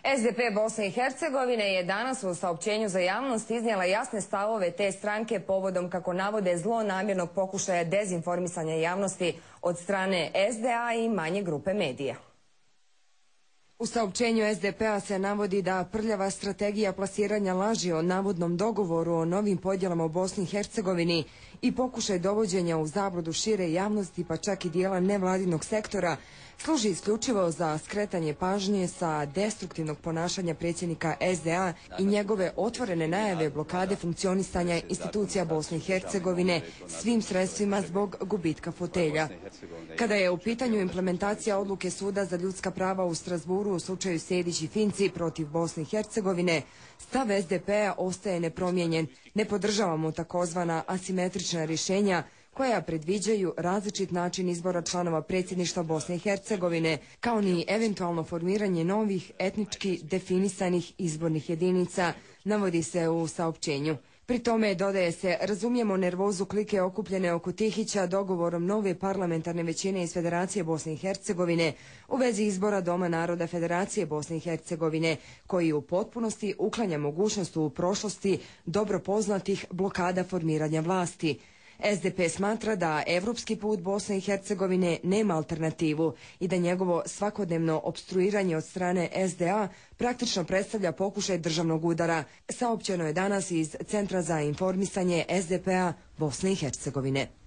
SDP Bosne i Hercegovine je danas u saopćenju za javnost iznijela jasne stavove te stranke povodom, kako navode, zlonamjernog pokušaja dezinformisanja javnosti od strane SDA i manje grupe medija. U saopćenju SDP-a se navodi da prljava strategija plasiranja laži o navodnom dogovoru o novim podjelama u Bosni i Hercegovini i pokušaj dovođenja u zabludu šire javnosti, pa čak i dijela nevladinog sektora, služi isključivo za skretanje pažnje sa destruktivnog ponašanja predsjednika SDA i njegove otvorene najave blokade funkcionisanja institucija Bosne i Hercegovine svim sredstvima zbog gubitka fotelja. Kada je u pitanju implementacija odluke Suda za ljudska prava u Strasburu u slučaju Sejdić i Finci protiv Bosne i Hercegovine, stav SDP-a ostaje nepromijenjen. Ne podržavamo takozvana asimetrična rješenja koja predviđaju različit način izbora članova predsjedništva Bosne i Hercegovine, kao ni eventualno formiranje novih etnički definisanih izbornih jedinica, navodi se u saopćenju. Pri tome, dodaje se, razumijemo nervozu klike okupljene oko Tihića dogovorom nove parlamentarne većine iz Federacije Bosne i Hercegovine u vezi izbora Doma naroda Federacije Bosne i Hercegovine, koji u potpunosti uklanja mogućnost u prošlosti dobro poznatih blokada formiranja vlasti. SDP smatra da evropski put Bosne i Hercegovine nema alternativu i da njegovo svakodnevno opstruiranje od strane SDA praktično predstavlja pokušaj državnog udara, saopćeno je danas iz Centra za informisanje SDP-a Bosne i Hercegovine.